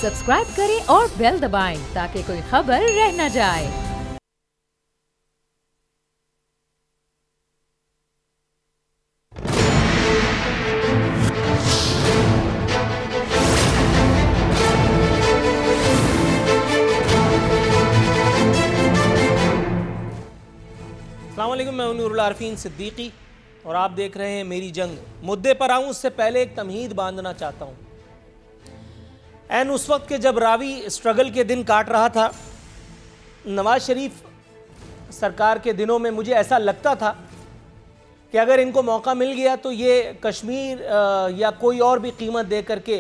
Subscribe करें और bell दबाएं ताकि कोई खबर रह न जाए। अस्सलाम वालेकुम, मैं नूरुल आरफीन सिद्दीकी और आप देख रहे हैं मेरी जंग। मुद्दे पर आऊँ उससे पहले एक तमहीद बांधना चाहता हूँ। एन उस वक्त के जब रावी स्ट्रगल के दिन काट रहा था, नवाज शरीफ सरकार के दिनों में मुझे ऐसा लगता था कि अगर इनको मौका मिल गया तो ये कश्मीर या कोई और भी कीमत दे करके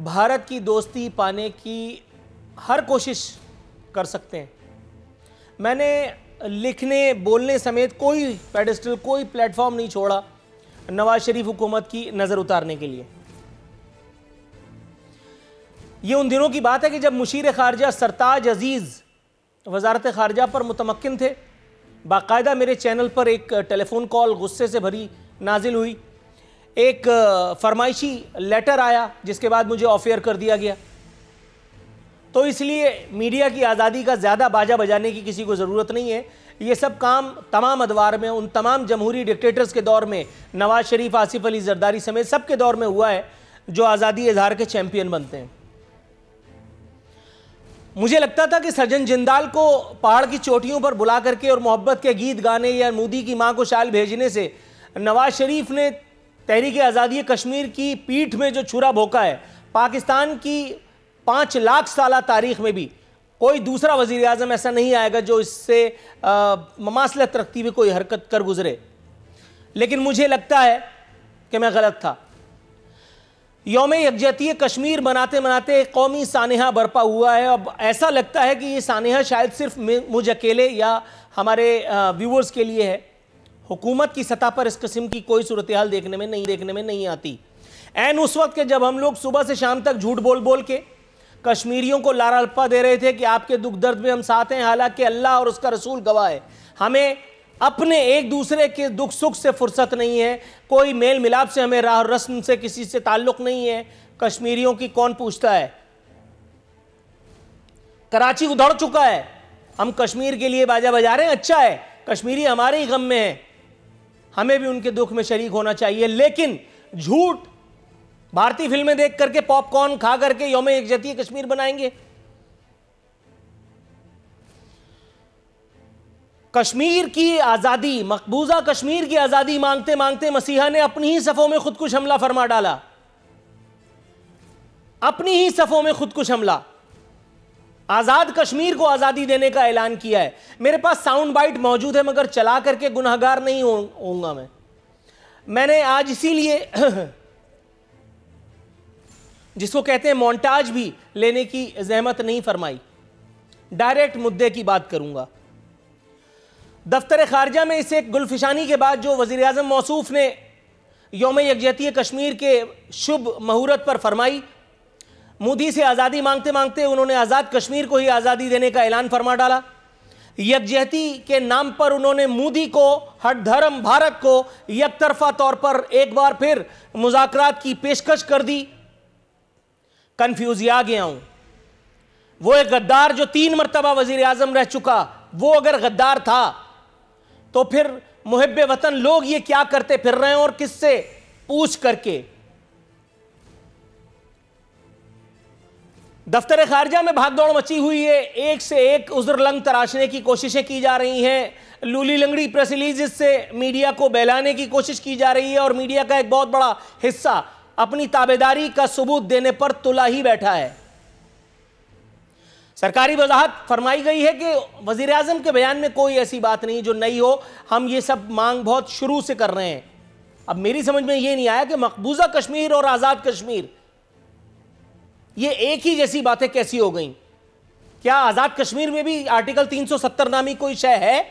भारत की दोस्ती पाने की हर कोशिश कर सकते हैं। मैंने लिखने बोलने समेत कोई पेडिस्टल, कोई प्लेटफॉर्म नहीं छोड़ा नवाज शरीफ हुकूमत की नज़र उतारने के लिए। ये उन दिनों की बात है कि जब मुशीर खारजा सरताज अजीज़ वजारत खारजा पर मुतमक्किन थे। बाकायदा मेरे चैनल पर एक टेलीफोन कॉल गुस्से से भरी नाजिल हुई, एक फरमाइशी लेटर आया जिसके बाद मुझे ऑफ एयर कर दिया गया। तो इसलिए मीडिया की आज़ादी का ज़्यादा बाजा बजाने की किसी को ज़रूरत नहीं है। ये सब काम तमाम अदवार में, उन तमाम जमहूरी डिक्टेटर्स के दौर में, नवाज शरीफ, आसिफ अली जरदारी समेत सबके दौर में हुआ है जो आज़ादी इजहार के चैंपियन बनते हैं। मुझे लगता था कि सज्जन जिंदाल को पहाड़ की चोटियों पर बुला करके और मोहब्बत के गीत गाने या मोदी की माँ को शाल भेजने से नवाज शरीफ ने तहरीक आज़ादी कश्मीर की पीठ में जो छुरा भोंका है, पाकिस्तान की 5 लाख साल तारीख में भी कोई दूसरा वज़ीर आज़म ऐसा नहीं आएगा जो इससे ममासलत रखती हुई कोई हरकत कर गुजरे। लेकिन मुझे लगता है कि मैं गलत था। यौम यकजहती कश्मीर मनाते मनाते कौमी सानहा बरपा हुआ है। अब ऐसा लगता है कि ये सानहा शायद सिर्फ मुझ अकेले या हमारे व्यूअर्स के लिए है। हुकूमत की सतह पर इस किस्म की कोई सूरत हाल देखने में नहीं आती। एन उस वक्त के जब हम लोग सुबह से शाम तक झूठ बोल बोल के कश्मीरियों को लारा लप्पा दे रहे थे कि आपके दुख दर्द में हम साथ हैं, हालांकि अल्लाह और उसका रसूल गवाह है, हमें अपने एक दूसरे के दुख सुख से फुर्सत नहीं है, कोई मेल मिलाप से, हमें राह रस्म से किसी से ताल्लुक नहीं है। कश्मीरियों की कौन पूछता है? कराची उधड़ चुका है, हम कश्मीर के लिए बाजा बजा रहे हैं। अच्छा है, कश्मीरी हमारे ही गम में है, हमें भी उनके दुख में शरीक होना चाहिए। लेकिन झूठ भारतीय फिल्में देख करके, पॉपकॉर्न खा करके यौम यकजहती कश्मीर बनाएंगे। कश्मीर की आज़ादी, मकबूजा कश्मीर की आज़ादी मांगते मांगते मसीहा ने अपनी ही सफ़ों में खुदकुश हमला फरमा डाला। अपनी ही सफ़ों में खुदकुश हमला। आज़ाद कश्मीर को आज़ादी देने का ऐलान किया है। मेरे पास साउंड बाइट मौजूद है, मगर चला करके गुनहगार नहीं होऊंगा मैंने आज इसीलिए जिसको कहते हैं मोन्टाज भी लेने की जहमत नहीं फरमाई। डायरेक्ट मुद्दे की बात करूंगा। दफ्तर खारजा में इसे गुलफिशानी के बाद जो वज़ीर आज़म मौसूफ ने यौम यकजहती कश्मीर के शुभ मुहूर्त पर फरमाई, मोदी से आज़ादी मांगते मांगते उन्होंने आज़ाद कश्मीर को ही आज़ादी देने का ऐलान फरमा डाला। यकजहती के नाम पर उन्होंने मोदी को, हर धर्म भारत को एक तरफा तौर पर एक बार फिर मुज़ाकरात की पेशकश कर दी। कन्फ्यूज आ गया हूं। वो एक गद्दार जो 3 मरतबा वज़ीर आज़म रह चुका, वो अगर गद्दार था तो फिर मुहिब्बे वतन लोग ये क्या करते फिर रहे हैं और किससे पूछ करके। दफ्तर खारजा में भागदौड़ मची हुई है, एक से एक उज़्र लंग तराशने की कोशिशें की जा रही हैं। लूली लंगड़ी प्रेस रिलीज से मीडिया को बहलाने की कोशिश की जा रही है और मीडिया का एक बहुत बड़ा हिस्सा अपनी ताबेदारी का सबूत देने पर तुला ही बैठा है। सरकारी वजाहत फरमाई गई है कि वज़ीर आज़म के बयान में कोई ऐसी बात नहीं जो नई हो, हम ये सब मांग बहुत शुरू से कर रहे हैं। अब मेरी समझ में ये नहीं आया कि मकबूजा कश्मीर और आज़ाद कश्मीर ये एक ही जैसी बातें कैसी हो गई। क्या आज़ाद कश्मीर में भी आर्टिकल 370 नामी कोई शय है?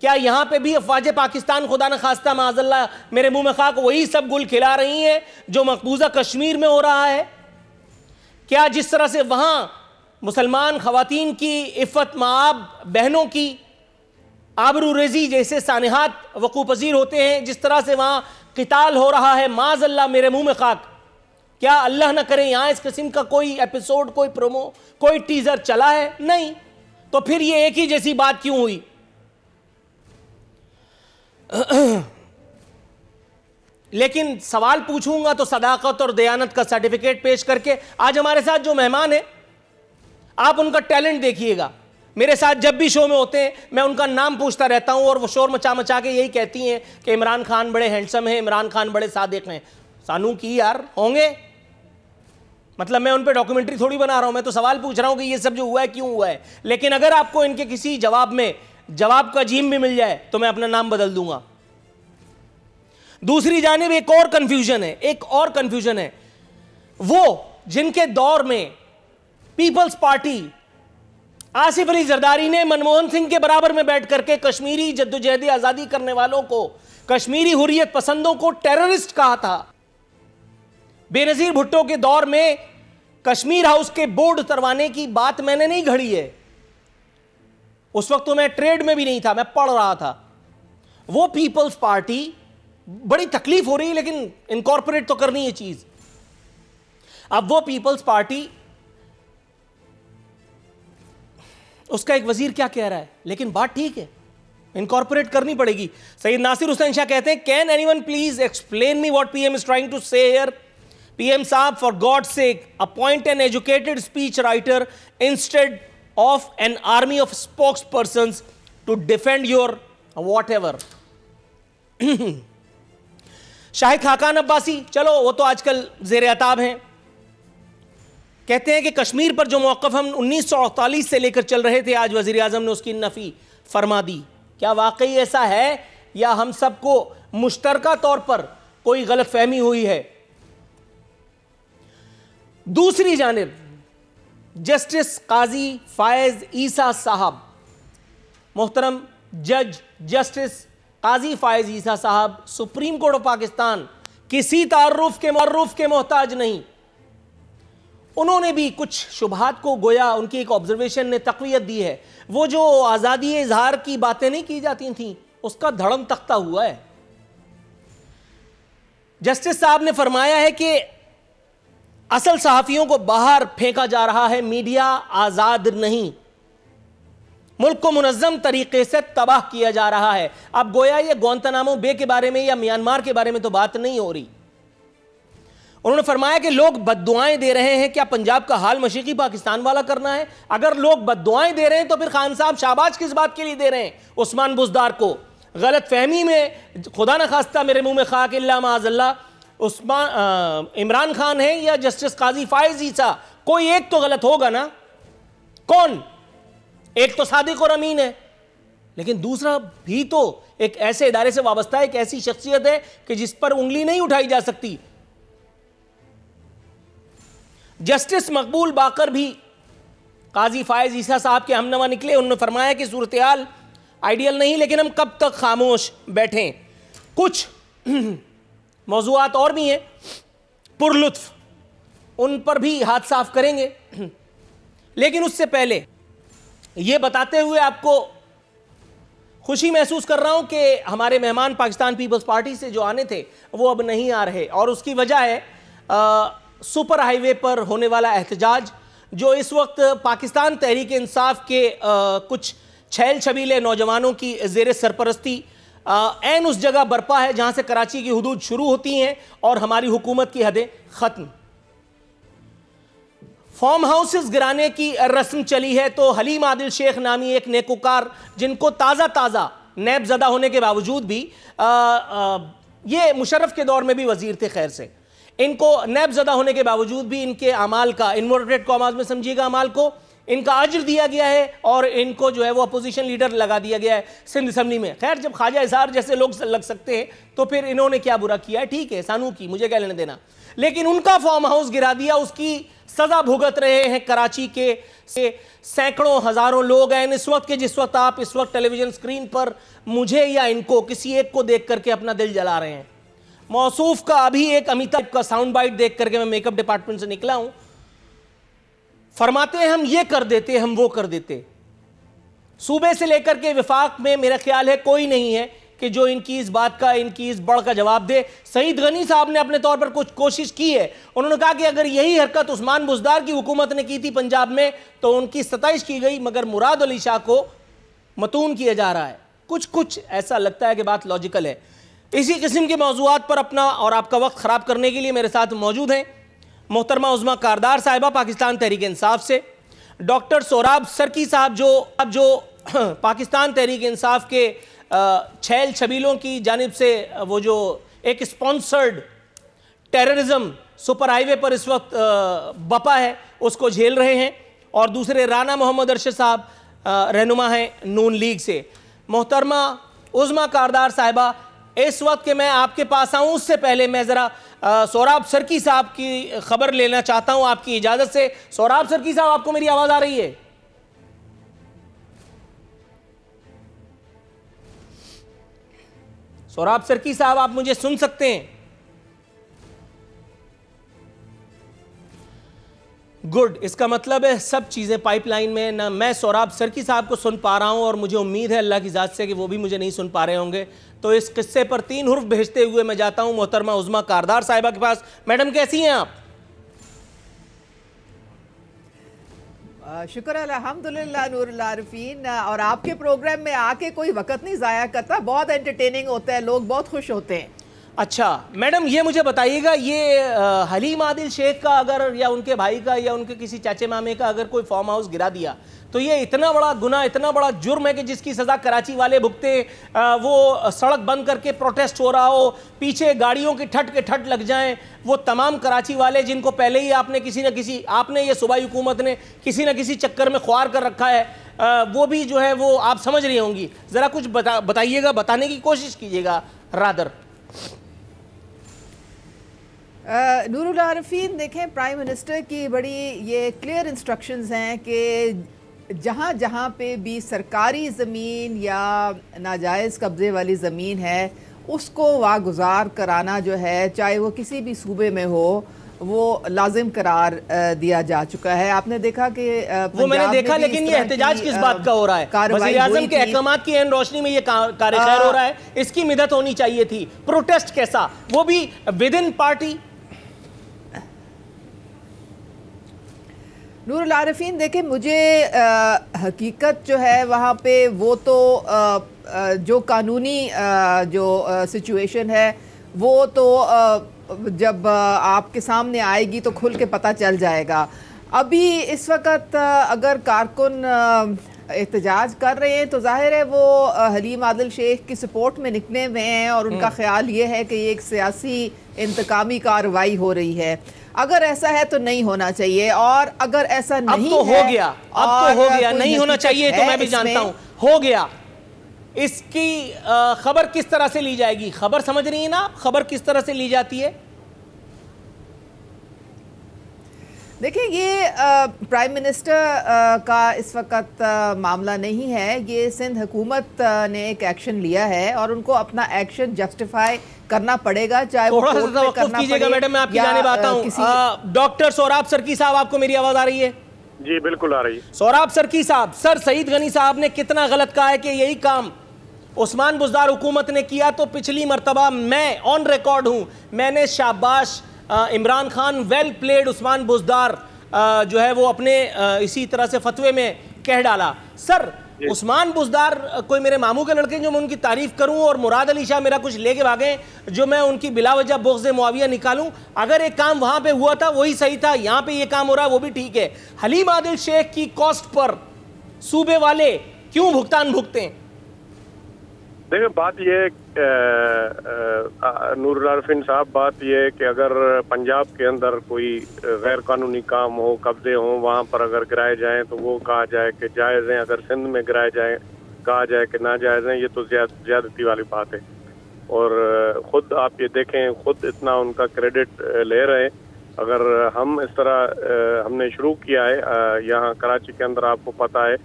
क्या यहां पे भी अफवाज पाकिस्तान खुदा न खास्ता माज़ल्ला मेरे मुंह में खाक वही सब गुल खिला रही हैं जो मकबूजा कश्मीर में हो रहा है? क्या जिस तरह से वहां मुसलमान खवातीन की इफ़्फ़त माब, बहनों की आबरू रेज़ी जैसे सानहात वक़ू पज़ीर होते हैं, जिस तरह से वहां क़िताल हो रहा है, माज़ल्ला मेरे मुंह में खाक, क्या अल्लाह न करे यहां इस किस्म का कोई एपिसोड, कोई प्रोमो, कोई टीजर चला है? नहीं। तो फिर ये एक ही जैसी बात क्यों हुई? लेकिन सवाल पूछूंगा तो सदाकत और दयानत का सर्टिफिकेट पेश करके। आज हमारे साथ जो मेहमान है, आप उनका टैलेंट देखिएगा। मेरे साथ जब भी शो में होते हैं मैं उनका नाम पूछता रहता हूं और वो शोर मचा मचा के यही कहती हैं कि इमरान खान बड़े हैंडसम हैं, इमरान खान बड़े सादिक हैं। सानू की यार होंगे, मतलब मैं उन पे डॉक्यूमेंट्री थोड़ी बना रहा हूं, मैं तो सवाल पूछ रहा हूं कि ये सब जो हुआ है क्यों हुआ है। लेकिन अगर आपको इनके किसी जवाब में जवाब का जीम भी मिल जाए तो मैं अपना नाम बदल दूंगा। दूसरी जानिब एक और कंफ्यूजन है, वो जिनके दौर में पीपल्स पार्टी आसिफ अली जरदारी ने मनमोहन सिंह के बराबर में बैठ करके कश्मीरी जद्दोजहद आजादी करने वालों को, कश्मीरी हुर्रियत पसंदों को टेररिस्ट कहा था। बेनजीर भुट्टो के दौर में कश्मीर हाउस के बोर्ड उतरवाने की बात मैंने नहीं घड़ी है। उस वक्त तो मैं ट्रेड में भी नहीं था, मैं पढ़ रहा था। वो पीपल्स पार्टी, बड़ी तकलीफ हो रही है लेकिन इनकॉर्पोरेट तो करनी है चीज। अब वो पीपल्स पार्टी, उसका एक वजीर क्या कह रहा है, लेकिन बात ठीक है, इनकॉर्पोरेट करनी पड़ेगी। सैयद नासिर हुसैन शाह कहते हैं, can anyone please explain me what PM is trying to say here? PM साहब, for God sake appoint an educated speech writer instead of an army of spokes persons to defend your whatever. Shahid Khaqan Abbasi, चलो वो तो आजकल जेर अताब हैं, कहते हैं कि कश्मीर पर जो मौक़िफ़ हम 1948 से लेकर चल रहे थे, आज वज़ीर आज़म ने उसकी नफ़ी फरमा दी। क्या वाकई ऐसा है या हम सबको मुश्तरका तौर पर कोई गलत फहमी हुई है? दूसरी जानिब जस्टिस काजी फायज ईसा साहब, मोहतरम जज जस्टिस काजी फायज ईसा साहब, सुप्रीम कोर्ट ऑफ पाकिस्तान, किसी तारुफ के मोहताज नहीं। उन्होंने भी कुछ शुबहात को, गोया उनकी एक ऑब्जर्वेशन ने तक़वियत दी है। वो जो आज़ादी इजहार की बातें नहीं की जाती थी, उसका धड़म तख्ता हुआ है। जस्टिस साहब ने फरमाया है कि असल सहाफ़ियों को बाहर फेंका जा रहा है, मीडिया आज़ाद नहीं, मुल्क को मुनज़्ज़म तरीके से तबाह किया जा रहा है। अब गोया ये गुआंतानामो बे के बारे में या म्यांमार के बारे में तो बात नहीं हो रही। उन्होंने फरमाया कि लोग बद्दुआएं दे रहे हैं, क्या पंजाब का हाल मशरिकी पाकिस्तान वाला करना है? अगर लोग बद्दुआएं दे रहे हैं तो फिर खान साहब शाबाश किस बात के लिए दे रहे हैं? उस्मान बुज़दार को गलत फहमी में, खुदा न खास्ता मेरे मुंह में खाक इल्ला माज़ल्ला, इमरान खान है या जस्टिस काजी फायज ईसा, कोई एक तो गलत होगा ना। कौन? एक तो सादिक और अमीन है, लेकिन दूसरा भी तो एक ऐसे इदारे से वाबस्ता है, एक ऐसी शख्सियत है कि जिस पर उंगली नहीं उठाई जा सकती। जस्टिस मकबूल बाकर भी काजी फायज ईसा साहब के हमनवा निकले। उन्होंने फरमाया कि सूरत हाल आइडियल नहीं, लेकिन हम कब तक खामोश बैठें। कुछ मौज़ूआत और भी हैं पुरलुत्फ, उन पर भी हाथ साफ करेंगे। लेकिन उससे पहले ये बताते हुए आपको खुशी महसूस कर रहा हूं कि हमारे मेहमान पाकिस्तान पीपल्स पार्टी से जो आने थे वो अब नहीं आ रहे, और उसकी वजह है सुपर हाईवे पर होने वाला एहतजाज, जो इस वक्त पाकिस्तान तहरीक इंसाफ के कुछ छैल छबीले नौजवानों की ज़ेर सरपरस्ती ऐन उस जगह बरपा है जहां से कराची की हुदूद शुरू होती हैं और हमारी हुकूमत की हदें ख़त्म। फार्म हाउसेस गिराने की रस्म चली है, तो हलीम आदिल शेख नामी एक नेकोकार, जिनको ताज़ा नैब ज़दा होने के बावजूद भी ये मुशर्रफ के दौर में भी वज़ीर थे, खैर से इनको नैब ज़दा होने के बावजूद भी इनके अमाल का, इन्वर्टेड कॉमास में समझिएगा अमाल को, इनका अज्र दिया गया है और इनको जो है वो अपोजिशन लीडर लगा दिया गया है सिंध असम्बली में। खैर, जब ख्वाजा इज़हार जैसे लोग लग सकते हैं तो फिर इन्होंने क्या बुरा किया है? ठीक है, सानू की, मुझे क्या लेने देना। लेकिन उनका फार्म हाउस गिरा दिया, उसकी सज़ा भुगत रहे हैं कराची के सैकड़ों हज़ारों लोग हैं इस वक्त के, जिस वक्त आप इस वक्त टेलीविजन स्क्रीन पर मुझे या इनको किसी एक को देख करके अपना दिल जला रहे हैं। मौसूफ का अभी एक अमिताभ का साउंड बाइट देख करके मैं मेकअप डिपार्टमेंट से निकला हूं, फरमाते हैं हम ये कर देते, हम वो कर देते। सूबे से लेकर के विफाक में मेरा ख्याल है कोई नहीं है कि जो इनकी इस बात का, इनकी इस बढ़ का जवाब दे। सईद गनी साहब ने अपने तौर पर कुछ कोशिश की है। उन्होंने कहा कि अगर यही हरकत उस्मान बुज़दार की हुकूमत ने की थी पंजाब में तो उनकी सताइश की गई, मगर मुराद अली शाह को मतून किया जा रहा है। कुछ ऐसा लगता है कि बात लॉजिकल है। इसी किस्म के मौज़ूआत पर अपना और आपका वक्त ख़राब करने के लिए मेरे साथ मौजूद हैं मोहतरमा उज़्मा कारदार साहिबा पाकिस्तान तहरीक इंसाफ से, डॉक्टर सोराब सरकी साहब जो पाकिस्तान तहरीक इंसाफ के छैल छबीलों की जानिब से वो जो एक स्पॉन्सर्ड टेररिज्म सुपर हाईवे पर इस वक्त बपा है उसको झेल रहे हैं, और दूसरे राना मोहम्मद अरशद साहब रहनुमा हैं नून लीग से। मोहतरमा उज़्मा कारदार साहिबा, इस वक्त के मैं आपके पास आऊँ उससे पहले मैं ज़रा सोराब सरकी साहब की खबर लेना चाहता हूँ आपकी इजाज़त से। सोराब सरकी साहब, आपको मेरी आवाज़ आ रही है? सोराब सरकी साहब, आप मुझे सुन सकते हैं? गुड, इसका मतलब है सब चीज़ें पाइपलाइन में। ना मैं सोराब सरकी साहब को सुन पा रहा हूँ और मुझे उम्मीद है अल्लाह की ज़ात से कि वो भी मुझे नहीं सुन पा रहे होंगे। तो इस किस्से पर 3 हुर्फ भेजते हुए मैं जाता हूँ मोहतरमा उज़्मा कारदार साहिबा के पास। मैडम, कैसी हैं आप? शुक्र अल्हम्दुलिल्लाह नूरुल आरिफीन। और आपके प्रोग्राम में आके कोई वक्त नहीं ज़ाया करता, बहुत एंटरटेनिंग होता है, लोग बहुत खुश होते हैं। अच्छा मैडम, ये मुझे बताइएगा, ये हलीम आदिल शेख का अगर, या उनके भाई का, या उनके किसी चाचे मामे का अगर कोई फार्म हाउस गिरा दिया तो ये इतना बड़ा गुनाह, इतना बड़ा जुर्म है कि जिसकी सज़ा कराची वाले भुगते। वो सड़क बंद करके प्रोटेस्ट हो रहा हो, पीछे गाड़ियों की ठट के ठट लग जाएं, वो तमाम कराची वाले जिनको पहले ही आपने किसी न किसी, आपने ये सूबाई हुकूमत ने किसी न किसी चक्कर में ख्वार कर रखा है, वो भी जो है वो आप समझ रही होंगी। ज़रा कुछ बताइएगा, बताने की कोशिश कीजिएगा रादर। नूरुल आरिफीन, देखें, प्राइम मिनिस्टर की बड़ी ये क्लियर इंस्ट्रक्शंस हैं कि जहाँ जहाँ पे भी सरकारी ज़मीन या नाजायज़ कब्ज़े वाली ज़मीन है उसको वागुज़ार कराना जो है, चाहे वो किसी भी सूबे में हो, वो लाजिम करार दिया जा चुका है। आपने देखा कि वो मैंने देखा, लेकिन ये एहतजाज किस बात का हो रहा है? वज़ीर-ए-आज़म के अहकामात की एन रोशनी में ये कार्य खैर हो रहा है, इसकी मिदत होनी चाहिए थी। प्रोटेस्ट कैसा, वो भी within party. Noorul Arifeen, देखें, मुझे हकीकत जो है वहाँ पे वो तो जो कानूनी जो सिचुएशन है वो तो जब आपके सामने आएगी तो खुल के पता चल जाएगा। अभी इस वक्त अगर कारकुन एहतजाज कर रहे हैं तो जाहिर है वो हलीम आदिल शेख की सपोर्ट में निकले हुए हैं और उनका ख्याल ये है कि ये एक सियासी इंतकामी कार्रवाई हो रही है। अगर ऐसा है तो नहीं होना चाहिए, और अगर ऐसा नहीं तो हो गया, अब तो हो गया, नहीं होना चाहिए तो मैं भी जानता हूं, हो गया। इसकी खबर किस तरह से ली जाएगी? खबर समझ रही है ना, खबर किस तरह से ली जाती है? देखिए, ये प्राइम मिनिस्टर का इस वक्त मामला नहीं है। ये सिंध हुकूमत ने एक एक्शन लिया है और उनको अपना एक्शन जस्टिफाई करना पड़ेगा, चाहे वो कोर्ट में करना पड़े। मैडम, मैं आपकी जानिब आता हूं। डॉक्टर सोराब सरकी साहब, आपको मेरी आवाज आ रही है? जी बिल्कुल आ रही है। सोराब सरकी साहब, सर सईद गनी साहब ने कितना गलत कहा है कि यही काम उस्मान बुज़दार हुकूमत ने किया, तो पिछली मरतबा मैं ऑन रिकॉर्ड हूं, मैंने शाबाश इमरान खान, वेल प्लेड उस्मान बुज़दार जो है वो अपने इसी तरह से फतवे में कह डाला। सर, उस्मान बुज़दार कोई मेरे मामू के लड़के जो मैं उनकी तारीफ करूं, और मुराद अली शाह मेरा कुछ लेके भागे जो मैं उनकी बिलावजह बुग़्ज़ मुआविया निकालूं? अगर एक काम वहां पे हुआ था वही सही था, यहां पे ये काम हो रहा है वो भी ठीक है। हलीम आदिल शेख की कॉस्ट पर सूबे वाले क्यों भुगतान भुगते हैं? देखिए, बात ये नूरुल आरिफीन साहब, बात ये है कि अगर पंजाब के अंदर कोई गैर कानूनी काम हो, कब्जे हों, वहाँ पर अगर गिराए जाएं तो वो कहा जाए कि जायज़ हैं, अगर सिंध में गिराए जाएं कहा जाए कि नाजायज़ हैं, ये तो ज़्यादती वाली बात है। और ख़ुद आप ये देखें, ख़ुद इतना उनका क्रेडिट ले रहे हैं। अगर हम इस तरह हमने शुरू किया है यहाँ कराची के अंदर, आपको पता है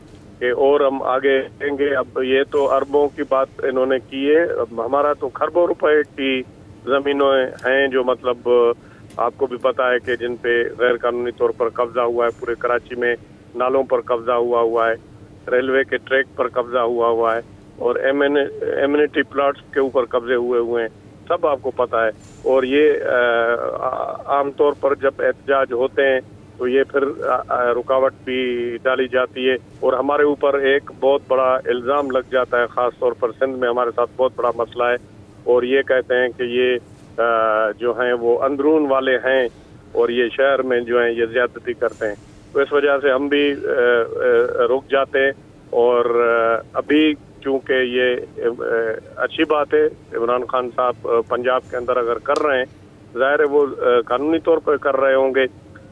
कि और हम आगे देंगे। अब ये तो अरबों की बात इन्होंने की है, हमारा तो खरबों रुपए की ज़मीनें हैं जो मतलब आपको भी पता है कि जिन पे गैर कानूनी तौर पर कब्जा हुआ है। पूरे कराची में नालों पर कब्जा हुआ है, रेलवे के ट्रैक पर कब्जा हुआ है, और एमिनिटी प्लॉट्स के ऊपर कब्जे हुए हैं, सब आपको पता है। और ये आमतौर पर जब एहतजाज होते हैं तो ये फिर रुकावट भी डाली जाती है और हमारे ऊपर एक बहुत बड़ा इल्ज़ाम लग जाता है। ख़ास तौर पर सिंध में हमारे साथ बहुत बड़ा मसला है और ये कहते हैं कि ये जो हैं वो अंदरून वाले हैं और ये शहर में जो हैं ये ज़्यादती करते हैं। तो इस वजह से हम भी रुक जाते हैं। और अभी चूँकि ये अच्छी बात है, इमरान खान साहब पंजाब के अंदर अगर कर रहे हैं, ज़ाहिर है वो कानूनी तौर पर कर रहे होंगे।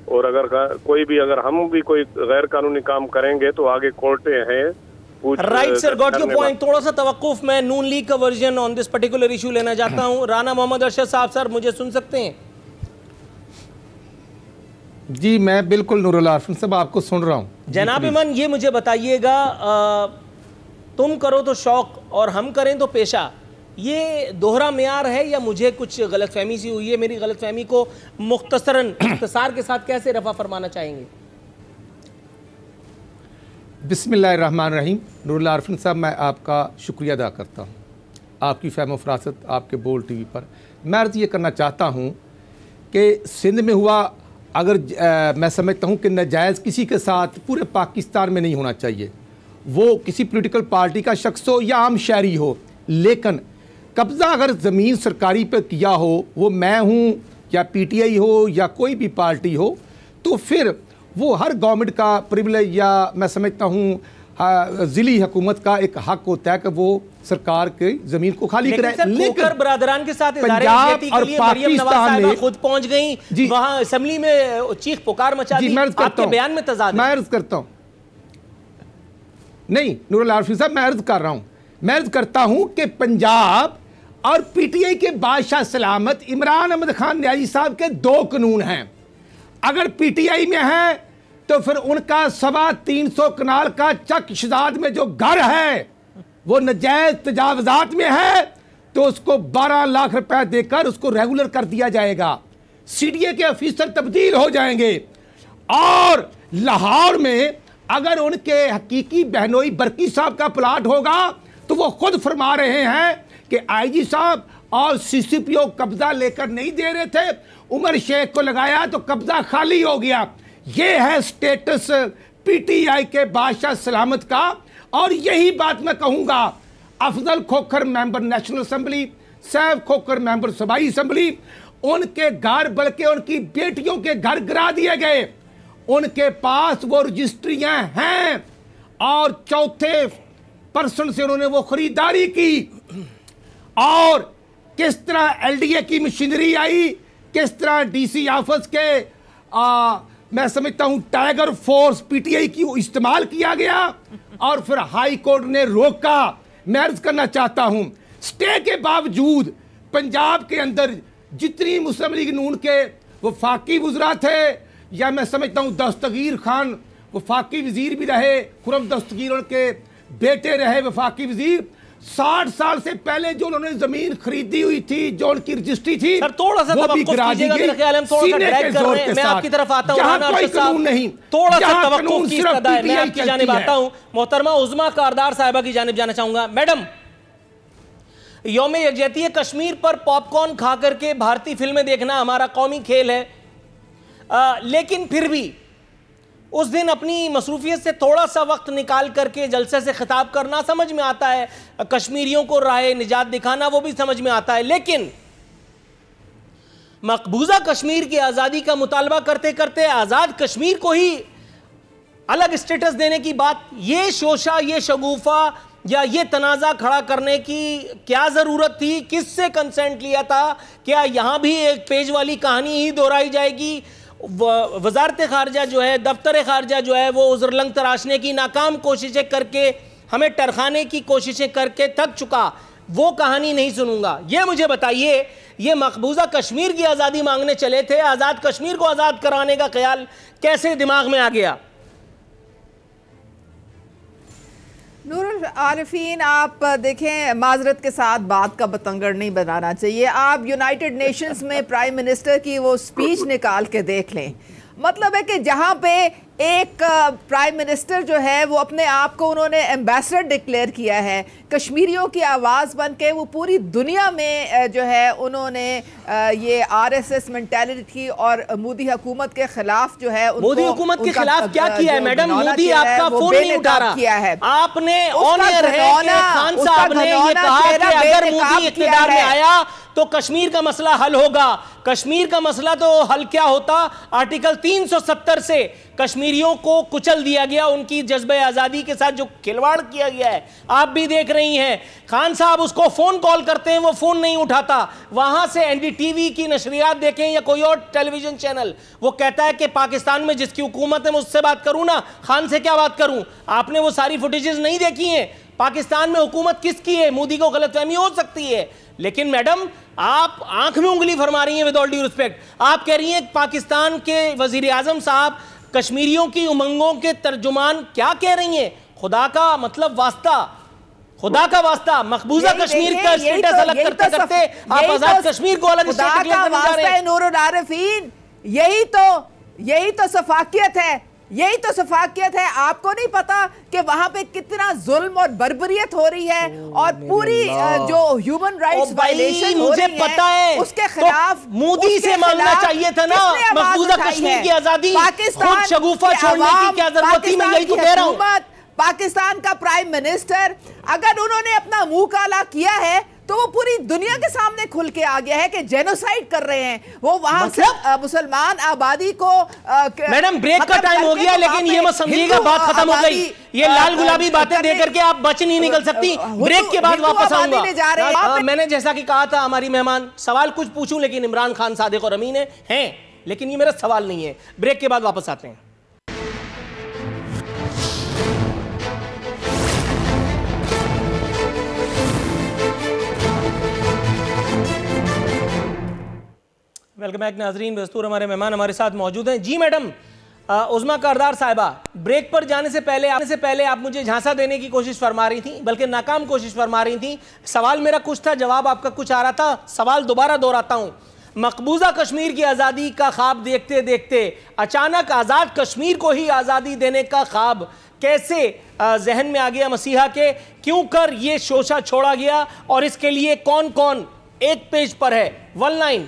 और अगर हम भी कोई गैर कानूनी काम करेंगे तो आगे कोर्टें हैं। Right sir, got your point. थोड़ा सा तवक्कुफ, मैं नून लीग का version on this particular issue लेना चाहता हूं। राना मोहम्मद अरशद साहब, सर मुझे सुन सकते हैं? जी मैं बिल्कुल नूरुल आरिफिन साहब आपको सुन रहा हूं। जनाब इमन, ये मुझे बताइएगा, तुम करो तो शौक और हम करें तो पेशा, ये दोहरा मेयार है या मुझे कुछ गलतफहमी सी हुई है? मेरी गलतफहमी को मुख्तसरन इख्तिसार के साथ कैसे रफा फरमाना चाहेंगे? बिस्मिल्लाहिर्रहमानिर्रहीम। नूरुल आरिफिन साहब, मैं आपका शुक्रिया अदा करता हूँ आपकी फ़हम फ़रासत, आपके बोल टीवी पर। मैं अर्ज़ ये करना चाहता हूँ कि सिंध में हुआ, अगर मैं समझता हूँ कि नाजायज़ किसी के साथ पूरे पाकिस्तान में नहीं होना चाहिए, वो किसी पॉलिटिकल पार्टी का शख्स हो या आम शहरी हो, लेकिन कब्ज़ा अगर ज़मीन सरकारी पर किया हो, वो मैं हूँ या पीटीआई हो या कोई भी पार्टी हो, तो फिर वो हर गवर्नमेंट का प्रिविलेज या मैं समझता हूँ ज़िली हुकूमत का एक हक होता है कि वो सरकार की ज़मीन को खाली कराए। लेकिन बरादरान के साथ पंजाब और पाकिस्तान में खुद पहुँच गई, वहाँ असेंबली में चीख पुकार मचा दी, आपके बयान में तज़ाद। मैं अर्ज़ करता हूँ, नहीं नूरुल आरिफिन साहब, मैं अर्ज़ कर रहा हूँ, मैं अर्ज़ करता हूँ कि पंजाब और पीटीआई के बादशाह सलामत इमरान अहमद खान न्याजी साहब के 2 कानून हैं। अगर पीटीआई में है तो फिर उनका 350 कनाल का चक शहजाद में जो घर है वो नजायज तजावजात में है, तो उसको 12 लाख रुपए देकर उसको रेगुलर कर दिया जाएगा। सीडीए के ऑफिसर तब्दील हो जाएंगे। और लाहौर में अगर उनके हकीकी बहनोई बरकी साहब का प्लाट होगा तो वो खुद फरमा रहे हैं कि आईजी साहब और सीसीपीओ कब्जा लेकर नहीं दे रहे थे, उमर शेख को लगाया तो कब्जा खाली हो गया। ये है स्टेटस पीटीआई के बादशाह सलामत का। और यही बात मैं कहूँगा, Afzal Khokhar member national assembly, Saif Khokhar member सूबाई असेंबली, उनके घर बल्कि उनकी बेटियों के घर गिरा दिए गए। उनके पास वो रजिस्ट्रियाँ हैं और चौथे पर्सन से उन्होंने वो खरीदारी की। और किस तरह एलडीए की मशीनरी आई, किस तरह डीसी ऑफिस के मैं समझता हूं टाइगर फोर्स पीटीआई की इस्तेमाल किया गया और फिर हाई कोर्ट ने रोका। मैं अर्ज करना चाहता हूं, स्टे के बावजूद पंजाब के अंदर जितनी मुस्लिम लीग नून के वफाकी वज़रा थे, या मैं समझता हूं दस्तगीर खान वफाकी वजीर भी रहे, खुरम दस्तगीर उनके बेटे रहे वफाकी वजीर, 60 साल से पहले जो उन्होंने जमीन खरीदी हुई थी, जो उनकी रजिस्ट्री थी, सर थोड़ा सा तवक्कुफ कीजिएगा, मेरे ख्याल हम थोड़ा सा ड्रैग कर रहे हैं। मैं आपकी तरफ आता हूं, राना अरशद साहब, थोड़ा सा तवक्कुफ की इस्तदा है। मैं आपकी जानिब आता हूं, मोहतरमा उज़मा कारदार साहिबा की जानिब जाना चाहूंगा। मैडम, यौम यकजहती कश्मीर पर पॉपकॉर्न खा करके भारतीय फिल्में देखना हमारा कौमी खेल है, लेकिन फिर भी उस दिन अपनी मसरूफियत से थोड़ा सा वक्त निकाल करके जलसे से खिताब करना समझ में आता है, कश्मीरियों को राह निजात दिखाना वो भी समझ में आता है, लेकिन मकबूजा कश्मीर की आज़ादी का मुतालबा करते करते आज़ाद कश्मीर को ही अलग स्टेटस देने की बात, ये शोशा, ये शगुफा या ये तनाज़ा खड़ा करने की क्या ज़रूरत थी? किससे कंसेंट लिया था? क्या यहाँ भी एक पेज वाली कहानी ही दोहराई जाएगी? वजारत खारजा जो है, दफ्तर खारजा जो है, वो उज़र लंग तराशने की नाकाम कोशिशें करके, हमें टरखाने की कोशिशें करके थक चुका, वो कहानी नहीं सुनूंगा। ये मुझे बताइए, ये मकबूजा कश्मीर की आज़ादी मांगने चले थे, आज़ाद कश्मीर को आज़ाद कराने का ख्याल कैसे दिमाग में आ गया? नूरुल आरिफीन, आप देखें, माजरत के साथ बात का बतंगड़ नहीं बनाना चाहिए। आप यूनाइटेड नेशंस में प्राइम मिनिस्टर की वो स्पीच निकाल के देख लें। मतलब है कि जहाँ पे एक प्राइम मिनिस्टर जो है वो अपने आप को उन्होंने एम्बेसडर डिक्लेयर किया है, कश्मीरियों की आवाज़ बन के वो पूरी दुनिया में जो है उन्होंने ये RSS मेंटालिटी और मोदी हुकूमत के खिलाफ जो है मोदी हुकूमत के खिलाफ क्या किया है मैडम? मोदी आपका फोन नहीं उठा रहा किया है आपने। ऑन एयर है कि खान साहब ने ये कहा कि अगर मोदी इक़्तिदार में आया तो कश्मीर का मसला हल होगा। कश्मीर का मसला तो हल क्या होता, आर्टिकल 370 से कश्मीरियों को कुचल दिया गया, उनकी जज्बे आज़ादी के साथ जो खिलवाड़ किया गया है आप भी देख रही हैं। खान साहब उसको फ़ोन कॉल करते हैं, वो फ़ोन नहीं उठाता। वहाँ से NDTV की नशरियात देखें या कोई और टेलीविज़न चैनल, वो कहता है कि पाकिस्तान में जिसकी हुकूमत है मैं उससे बात करूँ ना, खान से क्या बात करूँ। आपने वो सारी फुटेजेस नहीं देखी हैं। पाकिस्तान में हुकूमत किसकी है, मोदी को गलतफहमी हो सकती है, लेकिन मैडम आप आंख में उंगली फरमा रही हैं विद ऑल ड्यू रिस्पेक्ट। आप कह रही हैं पाकिस्तान के वजीर आजम साहब कश्मीरियों की उमंगों के तर्जुमान क्या कह रही हैं? खुदा का मतलब वास्ता, खुदा का वास्ता, मकबूजा कश्मीर का स्टेटस अलग करते करते आप आजाद कश्मीर को अलग स्टेटस देने जा रहे हैं। नूरुल आरिफीन, यही तो सफाकियत है, यही तो सफाकियत है। आपको नहीं पता कि वहां पे कितना जुल्म और बर्बरियत हो रही है और पूरी जो ह्यूमन राइट्स वायलेशन हो रही है उसके खिलाफ तो मोदी से मांगना चाहिए था ना मकबूजा कश्मीर की आजादी। खुद शगुफा छोड़ने की क्या जरूरत थी? मैं यही तो कह रहा हूं। पाकिस्तान का प्राइम मिनिस्टर अगर उन्होंने अपना मुंह काला किया है तो वो पूरी दुनिया के सामने खुल के आ गया है कि जेनोसाइड कर रहे हैं वो वहां से मुसलमान आबादी को। मैडम ब्रेक का टाइम हो गया, लेकिन ये मत समझिएगा बात खत्म हो गई। ये लाल गुलाबी बातें दे करके आप बच नहीं निकल सकती। ब्रेक के बाद वापस आऊंगा। मैंने जैसा कि कहा था हमारी मेहमान सवाल कुछ पूछूं, लेकिन इमरान खान, सादिक और अमीन हैं, लेकिन ये मेरा सवाल नहीं है। ब्रेक के बाद वापस आते हैं। वेलकम बैक नाजरीन। बस्तूर हमारे मेहमान हमारे साथ मौजूद हैं। जी मैडम उज़मा कारदार साहिबा, ब्रेक पर जाने से पहले आप मुझे झांसा देने की कोशिश फरमा रही थी, बल्कि नाकाम कोशिश फरमा रही थी। सवाल मेरा कुछ था, जवाब आपका कुछ आ रहा था। सवाल दोबारा दोहराता हूँ। मकबूजा कश्मीर की आज़ादी का ख्वाब देखते देखते अचानक आज़ाद कश्मीर को ही आज़ादी देने का ख्वाब कैसे जहन में आ गया मसीहा के? क्यों कर ये शोशा छोड़ा गया और इसके लिए कौन कौन एक पेज पर है? One line.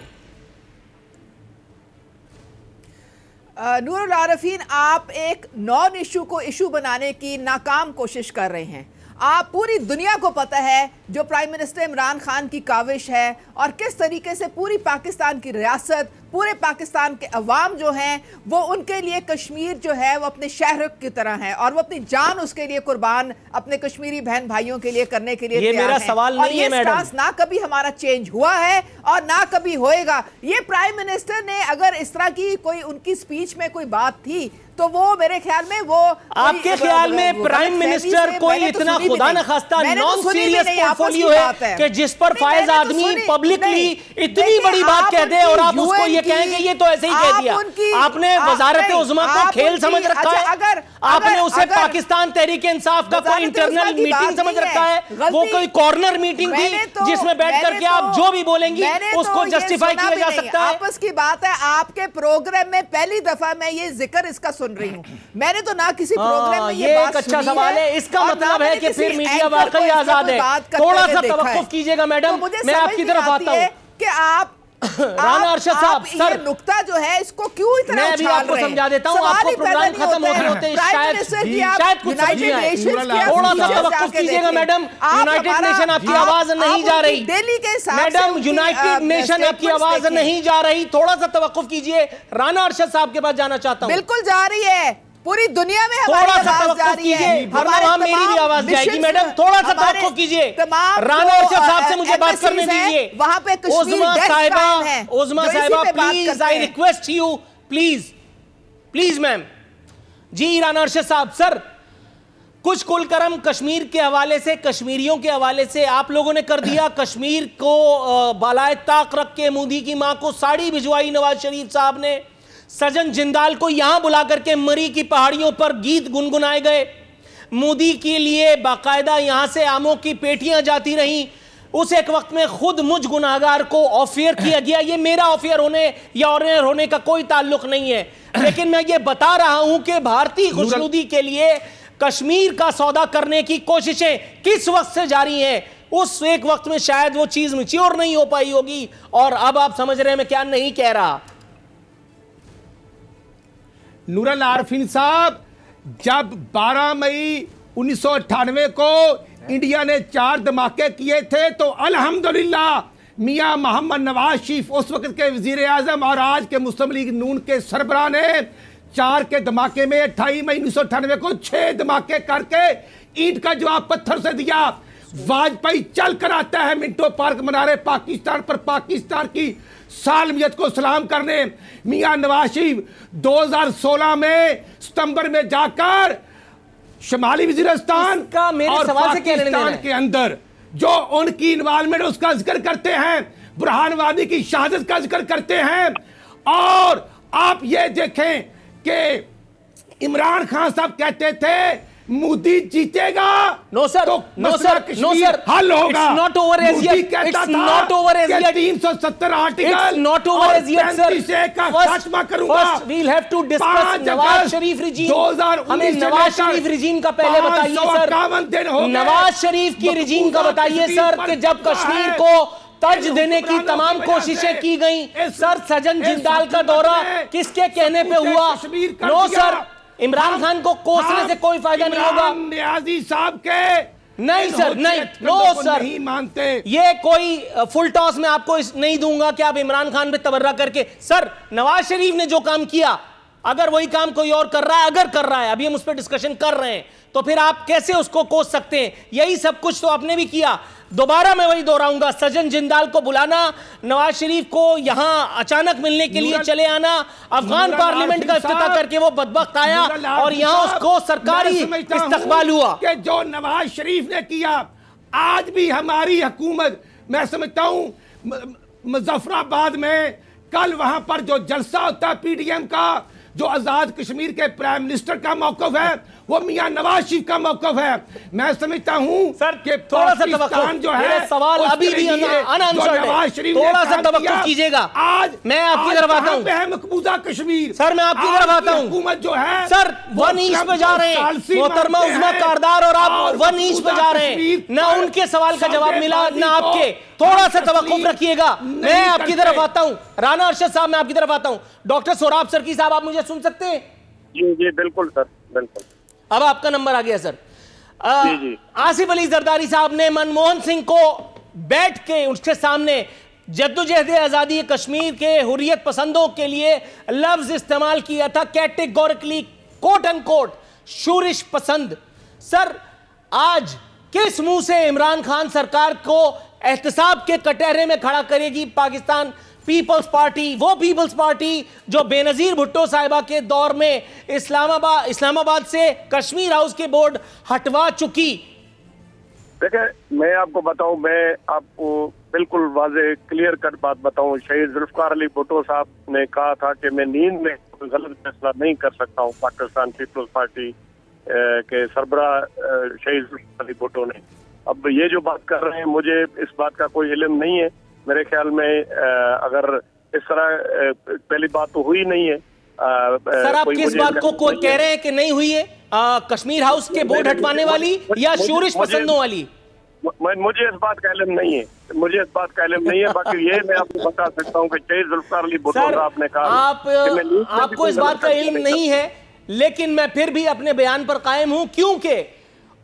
नूरुल आरिफीन, आप एक नॉन इशू को इशू बनाने की नाकाम कोशिश कर रहे हैं। आप पूरी दुनिया को पता है जो प्राइम मिनिस्टर इमरान खान की काविश है और किस तरीके से पूरी पाकिस्तान की रियासत, पूरे पाकिस्तान के अवाम जो हैं वो उनके लिए कश्मीर जो है वो अपने शहर की तरह है और वो अपनी जान उसके लिए कुर्बान अपने कश्मीरी बहन भाइयों के लिए करने के लिए ये मेरा सवाल नहीं है मैडम। ना कभी हमारा चेंज हुआ है और ना कभी होएगा। ये प्राइम मिनिस्टर ने अगर इस तरह की कोई उनकी स्पीच में कोई बात थी तो वो मेरे ख्याल में वो आपके ख्याल में प्राइम मिनिस्टर कोई इतना खुदा न खास्ता नॉन सीरियस पोर्टफोलियो है कि जिस पर फायज आदमी पब्लिकली इतनी बड़ी बात कह दे और आप उसको ये कहें कि ये तो ऐसे ही कह दिया? आपने वजारत उज़्मा को खेल समझ रखा है। आपने उसे पाकिस्तान तहरीक इंसाफ का कोई इंटरनल मीटिंग समझ रखा है। वो कोई कॉर्नर मीटिंग थी जिसमें बैठ करके आप जो भी बोलेंगी उसको जस्टिफाई किया जा सकता है। आपस की बात है। आपके प्रोग्राम में पहली दफा मैं ये जिक्र इसका सुन रही हूँ। मैंने तो ना किसी प्रोग्राम में ये बात अच्छा सवाल है। इसका मतलब है कि फिर मीडिया वाकई आजाद है। थोड़ा सा तवक्कुफ कीजिएगा मैडम, मैं आपकी तरफ आता हूँ कि आप राना अरशद साहब, सर नुक्ता जो है इसको क्यों इतना मैं अभी आपको समझा देता हूँ। आपको प्रोग्राम खत्म होते शायद कुछ थोड़ा सा तवक्कुफ कीजिएगा मैडम। यूनाइटेड नेशन आपकी आवाज नहीं जा रही मैडम, यूनाइटेड नेशन आपकी आवाज नहीं जा रही। थोड़ा सा तवक्कुफ कीजिए। राना अरशद साहब के पास जाना चाहता हूँ। बिल्कुल जा रही है, पूरी दुनिया में थोड़ा सा तवक्कुफ कीजिए। वहां मेरी भी आवाज जाएगी मैडम। थोड़ा सा तवक्कुफ कीजिए। राना अरशद साहब से मुझे बात करने दीजिए। वहां पे Uzma sahiba please, I request you, please ma'am. जी राना अरशद साहब, सर कुछ कुल करम कश्मीर के हवाले से, कश्मीरियों के हवाले से आप लोगों ने कर दिया। कश्मीर को बालाए ताक रख के मोदी की मां को साड़ी भिजवाई नवाज शरीफ साहब ने। सजन जिंदाल को यहां बुला करके मरी की पहाड़ियों पर गीत गुनगुनाए गए। मोदी के लिए बाकायदा यहां से आमों की पेटियां जाती रहीं। उस एक वक्त में खुद मुझ गुनाहगार को ऑफियर किया गया। ये मेरा ऑफियर होने या ऑनर होने का कोई ताल्लुक नहीं है, लेकिन मैं ये बता रहा हूं कि भारतीय खुशनुदी के लिए कश्मीर का सौदा करने की कोशिशें किस वक्त से जारी हैं। उस एक वक्त में शायद वो चीज मैच्योर नहीं हो पाई होगी, और अब आप समझ रहे हैं मैं क्या नहीं कह रहा। नूरुल आरिफीन साहब, जब 12 मई 1998 को इंडिया ने 4 धमाके किए थे तो अल्हम्दुलिल्लाह मियां मोहम्मद नवाज शरीफ उस वक्त के वजीर आजम और आज के मुस्लिम लीग नून के सरबराह ने 4 के धमाके में 28 मई 1998 को 6 धमाके करके ईंट का जवाब पत्थर से दिया। वाजपेयी चल कर आता है मिंटो पार्क मनारे पाकिस्तान पर पाकिस्तान की सालमियत को सलाम करने। मियां नवाज शरीफ 2016 में सितंबर में जाकर शुमाली वजीरिस्तान का मेरे और सवाल से क्या लेना पाकिस्तान देना है? के अंदर जो उनकी इन्वॉल्वमेंट उसका जिक्र करते हैं, बुरहान वानी की शहादत का जिक्र करते हैं। और आप ये देखें कि इमरान खान साहब कहते थे मोदी जीतेगा नो सर, तो नो सर, नो सर, हल होगा। It's not over as yet. It's not over as yet. 370 article It's not over as yet, sir. का खात्मा करूंगा। First we'll have to discuss Nawaz Sharif regime. हमें नवाज शरीफ रिजीम का पहले बताइए सर, नवाज शरीफ की रिजीम का बताइए सर, कि जब कश्मीर को तर्ज देने की तमाम कोशिशें की गई, सर सजन जिंदाल का दौरा किसके कहने पे हुआ? नो सर, इमरान खान को कोसने से कोई फायदा नहीं होगा। नियाजी साहब के नहीं सर, नहीं, नो सर, नहीं मानते। ये कोई फुल टॉस में आपको नहीं दूंगा कि आप इमरान खान पे तबर्रा करके। सर नवाज शरीफ ने जो काम किया, अगर वही काम कोई और कर रहा है, अगर कर रहा है, अभी हम उस पर डिस्कशन कर रहे हैं, तो फिर आप कैसे उसको कोस सकते हैं? यही सब कुछ तो आपने भी किया। दोबारा मैं वही दोहराऊंगा, सजन जिंदाल को बुलाना, नवाज शरीफ को यहां अचानक मिलने के लिए चले आना, अफगान पार्लियामेंट का इफ्तिताह करके वो बदबख्त आया और यहां उसको सरकारी इस्तकबाल हुआ। कि जो नवाज शरीफ ने किया, आज भी हमारी हुकूमत, मैं समझता हूं मुजफ्फराबाद में कल वहां पर जो जलसा होता है पीडीएम का, जो आजाद कश्मीर के प्राइम मिनिस्टर का मौकफ है, वो मियां नवाज शरीफ का मौकफ है। मैं समझता हूं सर कि थोड़ा सा पाकिस्तान जो है, सवाल अभी भी अनआंसर्ड है, थोड़ा सा तवक्कुफ कीजिएगा। आज मैं आपकी तरफ आता हूं, मकबूजा कश्मीर। सर मैं आपकी तरफ आता हूं, हुकूमत जो है सर वन ईच पे जा रहे हैं, मोहतरमा उस्मा कारदार, और आप वन ईच पे जा रहे हैं। ना उनके सवाल का जवाब मिला ना आपके, थोड़ा सा तवक्कुफ रखिएगा। मैं आपकी तरफ आता हूं, राना अरशद साहब मैं आपकी तरफ आता हूं। डॉक्टर सोहराब सरकी साहब, आप मुझे सुन सकते हैं? जी जी बिल्कुल सर, बिल्कुल। अब आपका नंबर आ गया सर। जी जी। आसिफ अली जरदारी साहब ने मनमोहन सिंह को बैठ के उसके सामने जद्दोजहद आजादी कश्मीर के हुर्रियत पसंदों के लिए लफ्ज इस्तेमाल किया था, कैटेगोरिकली कोट एंड कोट शूरिश पसंद। सर आज किस मुंह से इमरान खान सरकार को एहतसाब के कटहरे में खड़ा करेगी पाकिस्तान पीपल्स पार्टी, वो पीपल्स पार्टी जो बेनजीर भुट्टो साहिबा के दौर में इस्लामाबाद से कश्मीर हाउस के बोर्ड हटवा चुकी? देखिए मैं आपको बताऊं, मैं आपको बिल्कुल वाजे क्लियर कट बात बताऊं, शहीद जुल्फकार अली भुट्टो साहब ने कहा था कि मैं नींद में कोई गलत फैसला नहीं कर सकता हूं। पाकिस्तान पीपल्स पार्टी के सरबराह शहीद जुल्फकार अली भुट्टो ने। अब ये जो बात कर रहे हैं, मुझे इस बात का कोई इल्म नहीं है। मेरे ख्याल में अगर इस तरह पहली बात तो हुई नहीं है। सर आप किस बात को कोई कह रहे हैं कि नहीं हुई है? कश्मीर हाउस के बोर्ड हटवाने वाली या शूरिश पसंदों वाली? मुझे इस बात का इल्म नहीं है, मुझे इस बात का इल्म नहीं है। बाकी ये मैं आपको बता सकता हूँ कि शहीद जुल्फकार अली भुट्टो साहब ने कहा, आपको इस बात का इल्म नहीं है, लेकिन मैं फिर भी अपने बयान पर कायम हूं, क्योंकि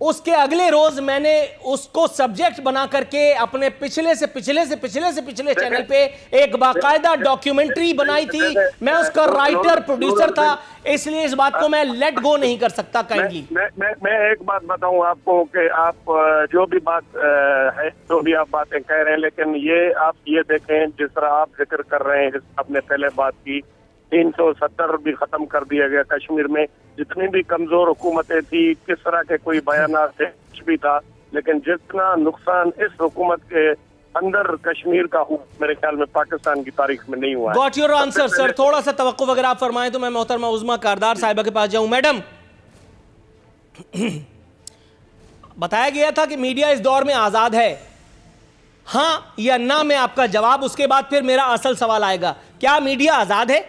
उसके अगले रोज मैंने उसको सब्जेक्ट बना करके अपने पिछले चैनल पे एक बाकायदा डॉक्यूमेंट्री बनाई थी। मैं उसका राइटर प्रोड्यूसर था, इसलिए इस बात को मैं लेट गो नहीं कर सकता काइंडली। मैं एक बात बताऊं आपको कि आप जो भी बात है, जो भी आप बातें कह रहे हैं, लेकिन ये आप ये देखें जिस तरह आप जिक्र कर रहे हैं, आपने पहले बात की 370 भी खत्म कर दिया गया कश्मीर में। जितनी भी कमजोर हुकूमतें थी, किस तरह के कोई बयानात थे, कुछ भी था, लेकिन जितना नुकसान इस हुकूमत के अंदर कश्मीर का हुआ, मेरे ख्याल में पाकिस्तान की तारीख में नहीं हुआ। Got your answer sir. थोड़ा सा तवक्कुफ अगर आप फरमाएं तो मैं मोहतरमा उज़्मा कारदार साहिबा के पास जाऊं। मैडम, बताया गया था कि मीडिया इस दौर में आजाद है, हाँ या ना में आपका जवाब, उसके बाद फिर मेरा असल सवाल आएगा, क्या मीडिया आजाद है?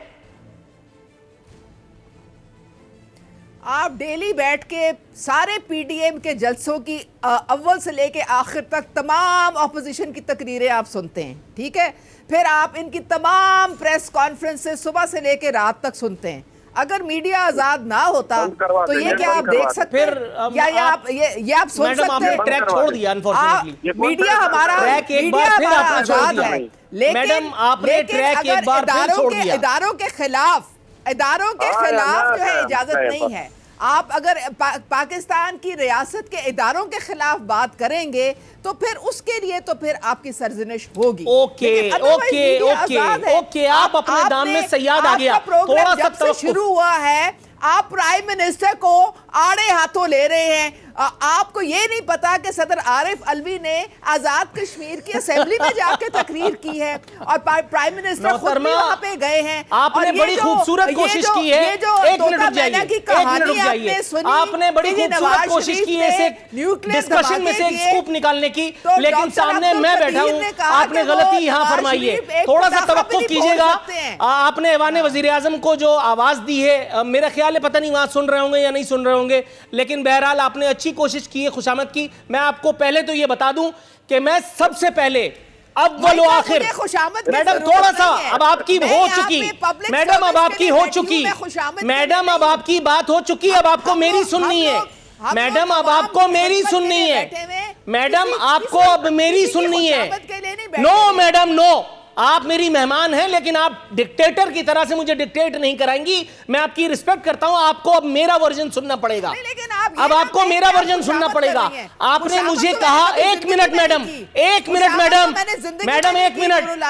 आप डेली बैठ के सारे पीडीएम के जलसों की अव्वल से लेके आखिर तक तमाम ऑपोजिशन की तकरीरें आप सुनते हैं, ठीक है? फिर आप इनकी तमाम प्रेस कॉन्फ्रेंसेस सुबह से लेके रात तक सुनते हैं। अगर मीडिया आजाद ना होता तो ये क्या आप देख सकते हैं या ये आप सुन सकते हैं? ट्रैक छोड़ दिया अनफॉर्चुनेटली। मीडिया हमारा आजाद है, मैडम आपने ट्रैक एक बार फिर छोड़ दिया। इदारों के खिलाफ जो है इजाजत नहीं है। आप अगर पाकिस्तान की रियासत के इदारों के खिलाफ बात करेंगे तो फिर उसके लिए तो फिर आपकी सरजनिश होगी। ओके, आप अपने दाम में सयाद आ गया। थोड़ा सा शुरू हुआ है, आप प्राइम मिनिस्टर को आड़े हाथों ले रहे हैं। आपको ये नहीं पता कि सदर आरिफ अलवी ने आजाद कश्मीर की असेंबली में जाके तकरीर की है और प्राइम मिनिस्टर खुद भी वहां पे गए हैं। आपने बड़ी खूबसूरत कोशिश की है। एक मिनट रुक जाइए, आपने बड़ी खूबसूरत कोशिश की है डिस्कशन में से एक स्कूप निकालने की, लेकिन सामने मैं बैठा हूं, आपने गलती यहां फरमाई है। थोड़ा सा तवक्कुफ कीजिएगा। आपने ऐवान वजीर आजम को जो आवाज दी है, मेरा ख्याल है पता नहीं वहां सुन रहे होंगे या नहीं सुन रहे होंगे, लेकिन बहरहाल आपने अच्छी कोशिश की है खुशामद की। मैं आपको पहले तो ये बता दूं कि मैं सबसे पहले अव्वल आखिर, मैडम थोड़ा सा अब आपकी हो चुकी, मैडम अब आपकी हो चुकी, मैडम अब आपकी बात हो चुकी, अब आपको मेरी सुननी है। मैडम अब आपको मेरी सुननी है। मैडम आपको अब मेरी सुननी है। नो मैडम नो, आप मेरी मेहमान हैं, लेकिन आप डिक्टेटर की तरह से मुझे डिक्टेट नहीं कराएंगी। मैं आपकी रिस्पेक्ट करता हूं, आपको अब मेरा वर्जन सुनना पड़ेगा। अब आपको मेरा वर्जन सुनना पड़ेगा। आपने मुझे कहा, एक मिनट मैडम, एक मिनट मैडम, मैडम एक मिनट,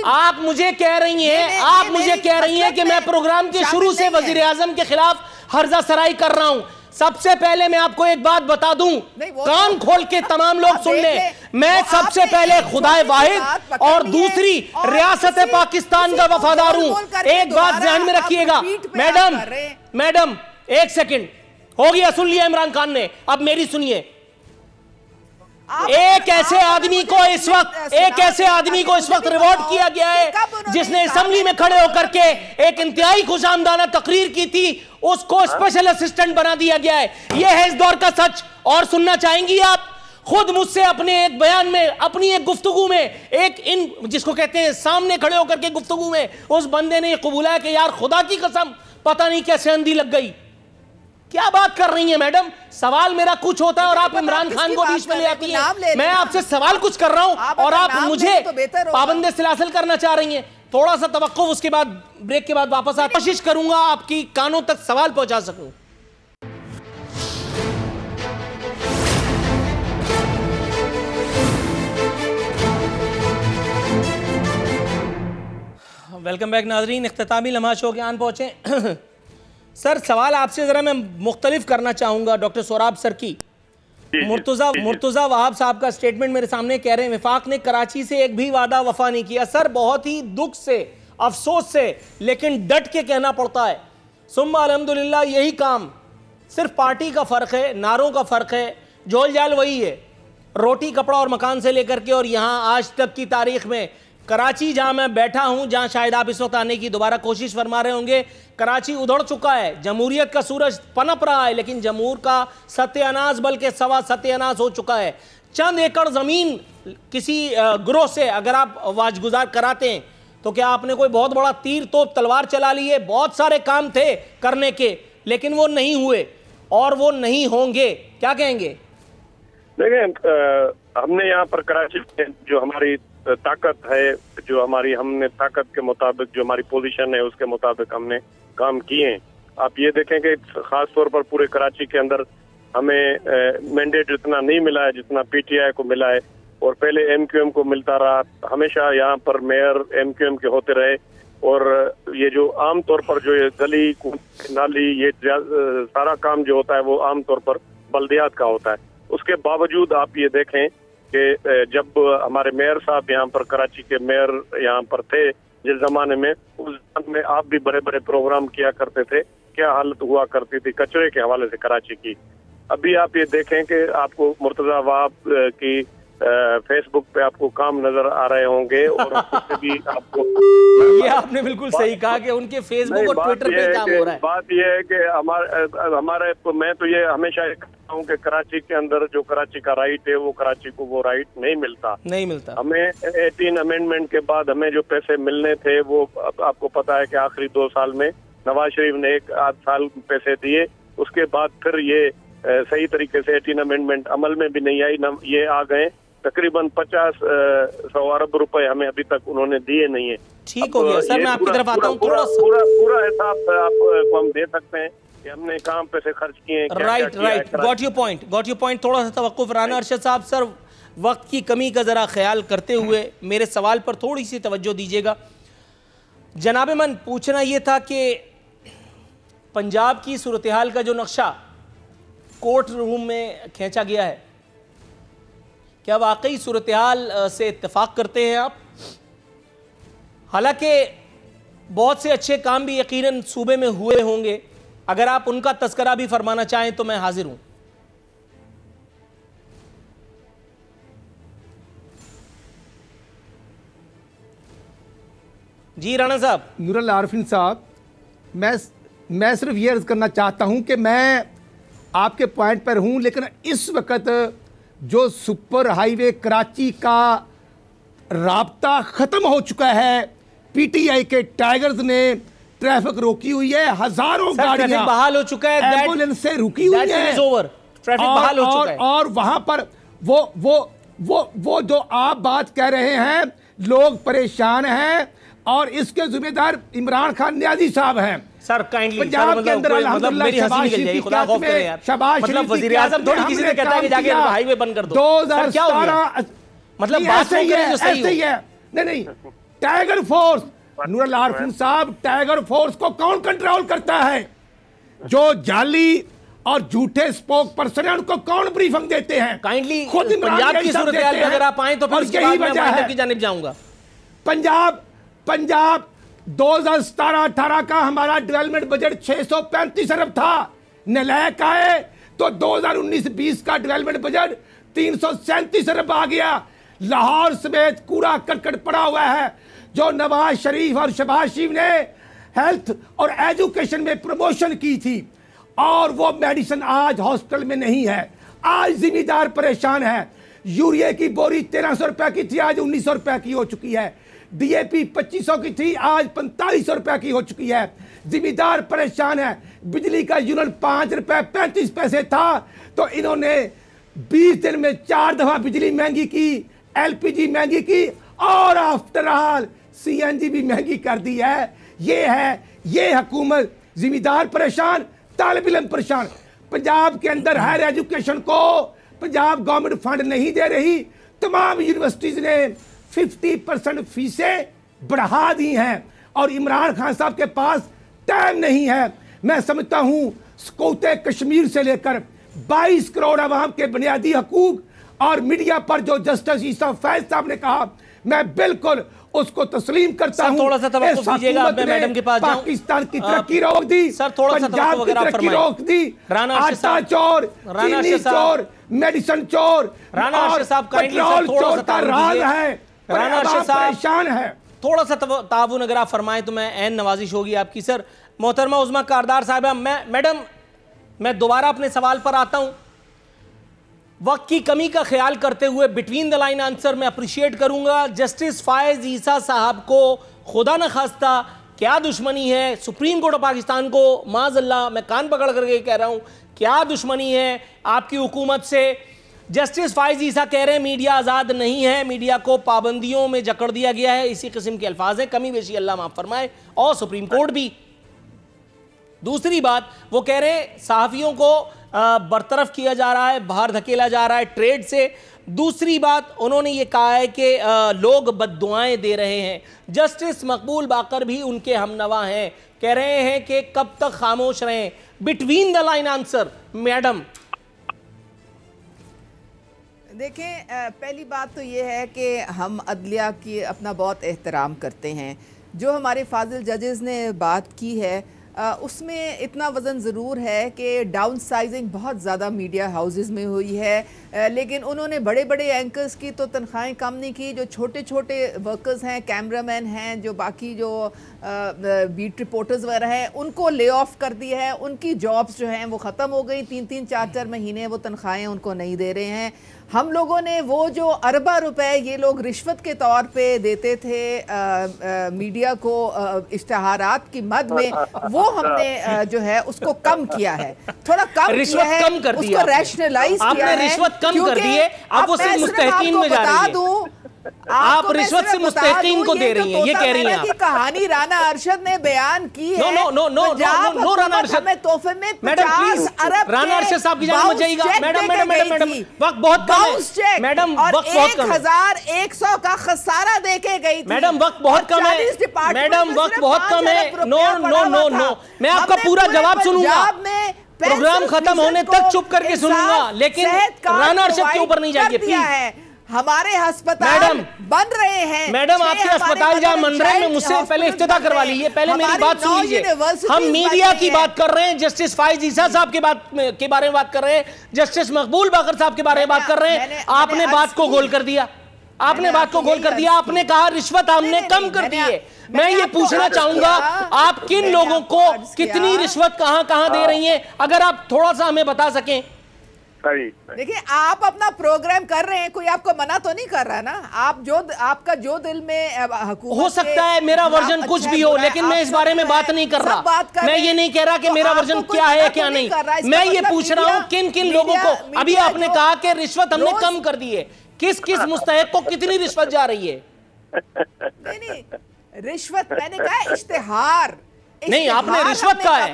आप मुझे कह रही हैं, आप मुझे कह रही हैं कि मैं प्रोग्राम के शुरू से वजीर आजम के खिलाफ हर्जा सराई कर रहा हूं। सबसे पहले मैं आपको एक बात बता दूं, कान खोल के तमाम लोग सुन ले, मैं सबसे पहले खुदाए वाहिद और दूसरी रियासत पाकिस्तान का वफादार हूं। एक बात ध्यान में रखिएगा मैडम, मैडम एक सेकंड, हो गया, सुन लिया इमरान खान ने, अब मेरी सुनिए। एक ऐसे आदमी को इस वक्त रिवॉर्ड किया गया है जिसने असेंबली में खड़े होकर के एक इंतहाई खुशामदाना तकरीर की थी, उसको स्पेशल असिस्टेंट बना दिया गया है। यह है इस दौर का सच। और सुनना चाहेंगी आप? खुद मुझसे अपने एक बयान में, अपनी एक गुफ्तगू में, एक इन जिसको कहते हैं सामने खड़े होकर के गुफ्तगू में, उस बंदे ने कबूला है कि यार खुदा की कसम पता नहीं कैसे आंधी लग गई। क्या बात कर रही हैं मैडम? सवाल मेरा कुछ होता है और आप इमरान खान को बीच में ले आती हैं। मैं आपसे सवाल कुछ कर रहा हूं और आप मुझे पाबंदे सिलासिल करना चाह रही हैं। थोड़ा सा तवक्कुफ, उसके बाद ब्रेक के बाद वापस आ, कोशिश करूंगा आपकी कानों तक सवाल पहुंचा सकूं। वेलकम बैक नाजरीन, इख्तितामी लम्हा शो के आन पहुंचे। सर सवाल आपसे ज़रा मैं मुख्तलिफ करना चाहूँगा डॉक्टर सोराब सर की। मुर्तज़ा वहाब साहब का स्टेटमेंट मेरे सामने कह रहे हैं वफाक ने कराची से एक भी वादा वफा नहीं किया। सर बहुत ही दुख से, अफसोस से, लेकिन डट के कहना पड़ता है, सुम्मा अल्हम्दुलिल्लाह यही काम, सिर्फ पार्टी का फ़र्क है, नारों का फ़र्क है, जोल जाल वही है, रोटी कपड़ा और मकान से लेकर के। और यहाँ आज तक की तारीख़ में कराची जहां मैं बैठा हूं, जहां शायद आप इस वक्त आने की दोबारा कोशिश फरमा रहे होंगे, कराची उधड़ चुका है, जमहूरियत का सूरज पनप रहा है, लेकिन जमहूर का सत्यानाश बल्कि सवा सत्यानाश हो चुका है। चंद एकड़ ज़मीन किसी ग्रोह से अगर आप वाजगुजार कराते हैं तो क्या आपने कोई बहुत बड़ा तीर तोप तलवार चला ली है? बहुत सारे काम थे करने के, लेकिन वो नहीं हुए और वो नहीं होंगे, क्या कहेंगे? देखिए, हमने यहाँ पर कराची में जो हमारी ताकत है, जो हमारी, हमने ताकत के मुताबिक जो हमारी पोजीशन है उसके मुताबिक हमने काम किए हैं। आप ये देखें कि खास तौर पर पूरे कराची के अंदर हमें मैंडेट इतना नहीं मिला है जितना पीटीआई को मिला है, और पहले एमक्यूएम को मिलता रहा। हमेशा यहाँ पर मेयर एमक्यूएम के होते रहे, और ये जो आम तौर पर जो ये गली नाली ये सारा काम जो होता है वो आम तौर पर बल्दियात का होता है। उसके बावजूद आप ये देखें कि जब हमारे मेयर साहब यहाँ पर, कराची के मेयर यहाँ पर थे जिस जमाने में, उस जमाने में आप भी बड़े बड़े प्रोग्राम किया करते थे, क्या हालत हुआ करती थी कचरे के हवाले से कराची की। अभी आप ये देखें कि आपको मुर्तज़ा वहाब की फेसबुक पे आपको काम नजर आ रहे होंगे और उससे भी आपको ये आपने बिल्कुल सही कहा कि उनके फेसबुक और ट्विटर पे काम हो रहा है। बात ये है कि हमारे मैं तो ये हमेशा कहता हूँ कि कराची के अंदर जो कराची का राइट है वो कराची को वो राइट नहीं मिलता। हमें 18 अमेंडमेंट के बाद हमें जो पैसे मिलने थे वो आपको पता है कि आखिरी 2 साल में नवाज शरीफ ने 1 आध साल पैसे दिए, उसके बाद फिर ये सही तरीके से 18 अमेंडमेंट अमल में भी नहीं आई। ये आ गए तकरीबन 50-100 अरब रुपए हमें अभी तक उन्होंने दिए नहीं है। ठीक हो गया सर, मैं आपकी तरफ आता हूँ। पूरा हिसाब आपको हम दे सकते हैं कि हमने कहाँ पैसे खर्च किए हैं। Right, got your point. थोड़ा सा तवक्कुफ राना अरशद साहब। सर, वक्त की कमी का जरा ख्याल करते हुए मेरे सवाल पर थोड़ी सी तवज्जो दीजिएगा। जनाब मन, पूछना ये था कि पंजाब की सूरत हाल का जो नक्शा कोर्ट रूम में खींचा गया है, क्या वाकई सूरत हाल से इत्तेफाक करते हैं आप? हालांकि बहुत से अच्छे काम भी यकीनन सूबे में हुए होंगे, अगर आप उनका तस्करा भी फरमाना चाहें तो मैं हाजिर हूं। जी राणा साहब। नूरुल आरिफीन साहब, मैं सिर्फ ये अर्ज करना चाहता हूं कि मैं आपके पॉइंट पर हूं, लेकिन इस वक्त जो सुपर हाईवे कराची का राब्ता ख़त्म हो चुका है, पीटीआई के टाइगर्स ने ट्रैफिक रोकी हुई है, हजारों गाड़ियां बहाल हो चुका है, एम्बुलेंस से रुकी हुई है ट्रैफिक बहाल हो चुका है। और वहां पर वो जो आप बात कह रहे हैं, लोग परेशान हैं और इसके जिम्मेदार इमरान खान न्याजी साहब हैं। सर काइंडली पंजाब के अंदर मेरी हंसी निकल जाएगी, खुदा खौफ करें यार। मतलब वजीर आज़म थोड़ी किसी ने कहता है कि जाके हाईवे बंद कर दो। 2017 मतलब बात सही है, ऐसे ही है। नहीं, टाइगर फोर्स, नूरुल आरिफीन साहब, टाइगर फोर्स को कौन कंट्रोल करता है? जो जाली और झूठे स्पोक पर्सन है उनको कौन ब्रीफिंग देते हैं? काइंडली खुद पंजाब की सूरत हाल में अगर आप आए तो फिर उसके बाद मैं पंजाब की जानिब जाऊंगा। पंजाब 2017-18 का हमारा डेवलपमेंट बजट 635 अरब था, नलायक आए तो 2019-20 का डेवलपमेंट बजट 337 अरब आ गया। लाहौर समेत कूड़ा करकट पड़ा हुआ है। जो नवाज शरीफ और शहबाज शरीफ ने हेल्थ और एजुकेशन में प्रमोशन की थी और वो मेडिसिन आज हॉस्पिटल में नहीं है। आज जिम्मेदार परेशान है। यूरिया की बोरी 1300 रुपए की थी, आज 1900 रुपए की हो चुकी है। डीएपी 2500 की थी, आज 4500 रुपए की हो चुकी है। जिम्मेदार परेशान है। बिजली का यूनिट 5 रुपए 35 पैसे था तो इन्होंने 20 दिन में 4 दफा बिजली महंगी की, एलपीजी महंगी की और आफ्टर ऑल सीएनजी भी महंगी कर दी है। ये हुकूमत। जिम्मेदार परेशान, तालिब इल्म परेशान। पंजाब के अंदर हायर एजुकेशन को पंजाब गवर्नमेंट फंड नहीं दे रही। तमाम यूनिवर्सिटीज ने 50% फीसें बढ़ा दी हैं और इमरान खान साहब के पास टाइम नहीं है। मैं समझता हूं सकौते कश्मीर से लेकर 22 करोड़ अवाम के बुनियादी हकूक और मीडिया पर जो जस्टिस ईसा फैज साहब ने कहा, मैं बिल्कुल उसको तस्लीम करता हूं। थोड़ा सा तवक्कुफ कीजिएगा, मैं मैडम के पास जाऊं। पाकिस्तान की तरक्की रोक दी, सर थोड़ा सा पंजाब की तरक्की रोक दी। आटा चोर, चीनी चोर, मेडिसिन चोर, पेट्रोल चोर का राज है। राना अरशद साहब परेशान है। थोड़ा सा ताउन अगर आप फरमाएं तो मैं ऐन नवाजिश होगी आपकी। सर, मोहतरमा उज़्मा कारदार साहब, मैडम मैं दोबारा अपने सवाल पर आता हूं। वक्त की कमी का ख्याल करते हुए बिटवीन द लाइन आंसर मैं अप्रिशिएट करूंगा। जस्टिस फायज ईसा साहब को खुदा न खास्ता क्या दुश्मनी है सुप्रीम कोर्ट ऑफ पाकिस्तान को? माज़अल्लाह, मैं कान पकड़ करके कह रहा हूं, क्या दुश्मनी है आपकी हुकूमत से? जस्टिस फायज ईसा कह रहे हैं मीडिया आज़ाद नहीं है, मीडिया को पाबंदियों में जकड़ दिया गया है। इसी किस्म के अल्फाज हैं, कमी बेशी अल्लाह माफ़ फरमाए, और सुप्रीम कोर्ट भी। दूसरी बात, वो कह रहे हैं सहाफ़ियों को बरतरफ किया जा रहा है, बाहर धकेला जा रहा है ट्रेड से। दूसरी बात उन्होंने ये कहा है कि लोग बद्दुआएं दे रहे हैं। जस्टिस मकबूल बाकर भी उनके हमनवा हैं, कह रहे हैं कि कब तक खामोश रहें। Between the line answer madam. देखें, पहली बात तो ये है कि हम अदलिया की अपना बहुत एहतराम करते हैं। जो हमारे फाजिल जजेस ने बात की है, उसमें इतना वज़न ज़रूर है कि डाउन साइजिंग बहुत ज़्यादा मीडिया हाउसेस में हुई है, लेकिन उन्होंने बड़े बड़े एंकर्स की तो तनख्वाहें कम नहीं की। जो छोटे छोटे वर्कर्स हैं, कैमरामैन हैं, जो बाकी जो बीट रिपोर्टर्स वगैरह हैं, उनको ले ऑफ कर दिया है। उनकी जॉब्स जो हैं वो ख़त्म हो गई। 3-3 4-4 महीने वो तनख्वाहें उनको नहीं दे रहे हैं। हम लोगों ने वो जो अरबा रुपए ये लोग रिश्वत के तौर पे देते थे मीडिया को इश्तहारात की मद में, वो हमने जो है उसको कम किया है, थोड़ा कम रिश्वत किया है, कम कर दिया, उसको रैशनलाइज किया है। आपने रिश्वत कम कर दी है, अब वो सिर्फ मुस्तहकीन में जा रही है। आप रिश्वत से मुस्तहकीन को दे रही हैं, ये कह रही हैं आप। कहानी राना अरशद ने बयान की है। नो राना अरशद, हमें तोहफे में मैडम प्लीज, राना अरशद साहब की जान मत जाइएगा। मैडम वक्त बहुत कम है। मैडम वक्त बहुत कम है। 1100 का खसारा देके गई थी। मैडम वक्त बहुत कम है। मैडम वक्त बहुत कम है। नो मैं आपका पूरा जवाब सुनूंगा, प्रोग्राम खत्म होने तक चुप करके सुनूंगा, लेकिन राना अरशद के ऊपर नहीं जाइए प्लीज। हमारे अस्पताल बन रहे हैं। मैडम आपके अस्पताल जहां बन रहे हैं, मुझसे पहले इफ्तिताह करवा लीजिए। पहले मेरी बात सुन लीजिए। हम मीडिया की बात कर रहे हैं, जस्टिस फाइज ईसा साहब के बारे में बात कर रहे हैं, जस्टिस मकबूल बाकर साहब के बारे में बात कर रहे हैं। आपने बात को गोल कर दिया, आपने बात को गोल कर दिया। आपने कहा रिश्वत हमने कम कर दी है। मैं ये पूछना चाहूंगा, आप किन लोगों को कितनी रिश्वत कहां कहां दे रही हैं, अगर आप थोड़ा सा हमें बता सकें। देखिए, आप अपना प्रोग्राम कर रहे हैं, कोई आपको मना तो नहीं कर रहा ना। आप जो आपका जो दिल में हो सकता है मेरा वर्जन कुछ भी हो, लेकिन मैं इस बारे में बात नहीं कर रहा। मैं ये नहीं कह रहा कि मेरा वर्जन क्या है क्या नहीं। मैं ये पूछ रहा हूँ किन किन लोगों को। अभी आपने कहा कि रिश्वत हमने कम कर दी है, किस किस मुस्तहिक को कितनी रिश्वत जा रही है? नहीं, रिश्वत मैंने कहा इश्तिहार नहीं, आपने रिश्वत का है,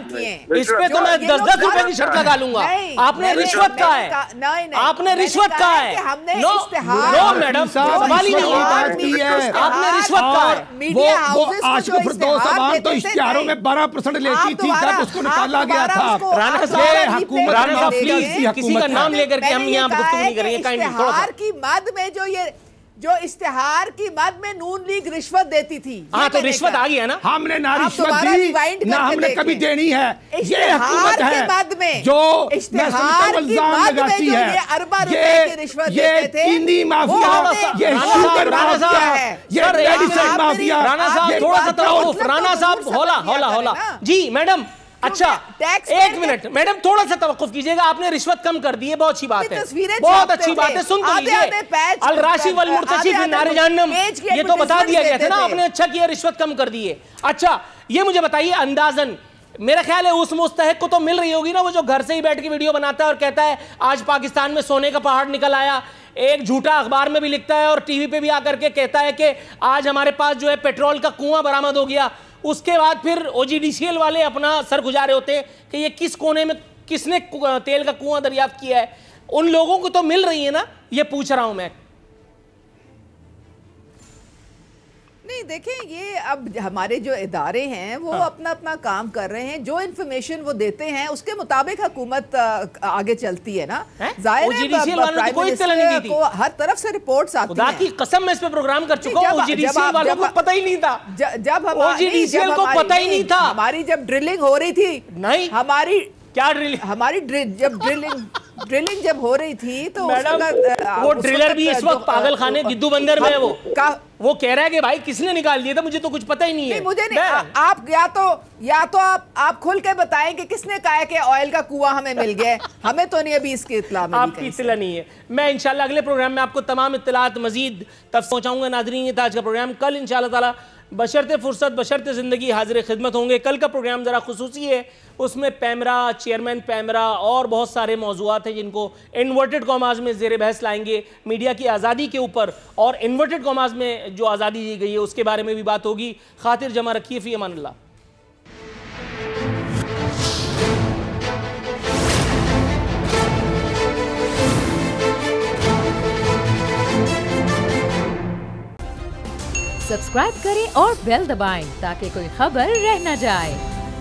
इस पे तो मैं 10-10 रुपए की शर्त लगा लूंगा। आपने रिश्वत का है, आपने रिश्वत का है। नो मैडम, सवाल ही नहीं है। आपने रिश्वत का है। वो आशिक फिरदौस अवान तो इश्तिहारों में 12% लेती थी, जब उसको निकाला गया था। राना साहब, राना साहब प्लीज किसी का नाम लेकर के हम यहाँ गुफ्तगू नहीं करेंगे। इश्तिहार की मद में जो इश्तिहार की मद में नून लीग रिश्वत देती थी। हाँ, तो रिश्वत आ गया ना। हमने ना रिश्वत दी ना हमने कभी देनी है। ये हुकूमत है जो इश्तिहार की मद में जो ये अरबा रुपए की रिश्वत देते थे, चीनी माफिया, ये शुगर माफिया है, ये मेडिसिन माफिया। राना साहब थोड़ा सा तवक्कुफ, राना साहब हौला जी। मैडम अच्छा, एक मिनट मैडम, थोड़ा सा तवक्कुफ कीजिएगा। आपने रिश्वत कम कर दी है, बहुत अच्छी बात है, बहुत अच्छी बात है। सुन तो लीजिए, अल राशि वल मुर्तशी फी नारे जहन्नम, ये तो बता दिया गया था ना। आपने अच्छा किया, रिश्वत कम कर दी है। अच्छा, ये मुझे बताइए, अंदाजन मेरा ख्याल है उस मुस्तहिक को तो मिल रही होगी ना, वो जो घर से ही बैठ के वीडियो बनाता है और कहता है आज पाकिस्तान में सोने का पहाड़ निकल आया। एक झूठा अखबार में भी लिखता है और टीवी पे भी आकर के कहता है कि आज हमारे पास जो है पेट्रोल का कुआं बरामद हो गया। उसके बाद फिर OGDCL वाले अपना सर गुजारे होते हैं कि ये किस कोने में किसने तेल का कुआं दरियाफ्त किया है। उन लोगों को तो मिल रही है ना, ये पूछ रहा हूं मैं। नहीं, देखें, ये अब हमारे जो इदारे हैं वो अपना अपना काम कर रहे हैं। जो इन्फॉर्मेशन वो देते हैं उसके मुताबिक हुकूमत आगे चलती है ना। जाहिर है कोई इत्तला नहीं दी थी, हर तरफ से रिपोर्ट्स आती हैं। की कसम मैं इस पे प्रोग्राम कर चुका हूं। OGDCL वालों को पता ही नहीं था, जब OGDCL को पता ही नहीं था। हमारी जब ड्रिलिंग हो रही थी, नहीं हमारी क्या ड्रिलिंग, हमारी जब ड्रिलिंग जब हो रही थी तो वो ड्रिलर भी इस वक्त पागल खाने गिद्दू बंदर में है। वो कह रहा है कि भाई किसने निकाल दिया था, मुझे तो कुछ पता ही नहीं है। मुझे नहीं, आप या तो आप खुल के बताएं कि किसने कहा है कि ऑयल का कुआं हमें मिल गया। हमें तो नहीं अभी इसकी इत्तला मिली, आपकी इत्तला नहीं है। मैं इंशाल्लाह अगले प्रोग्राम में आपको तमाम इत्तलात मजीद तब पहुंचाऊंगा। नाज़रीन, ये था आज का प्रोग्राम। कल इंशाल्लाह ताला बशर्ते फुर्सत बशर्ते ज़िंदगी हाजिर खिदमत होंगे। कल का प्रोग्राम ज़रा खुसूसी है, उसमें पैमरा, चेयरमैन पैमरा और बहुत सारे मौज़ूआत हैं जिनको इन्वर्टेड कॉमाज में ज़ेर बहस लाएंगे। मीडिया की आज़ादी के ऊपर और इन्वर्टेड कॉमाज में जो आज़ादी दी गई है उसके बारे में भी बात होगी। खातिर जमा रखिए। फ़ी अमानिल्लाह। सब्सक्राइब करें और बेल दबाएं ताकि कोई खबर रह न जाए।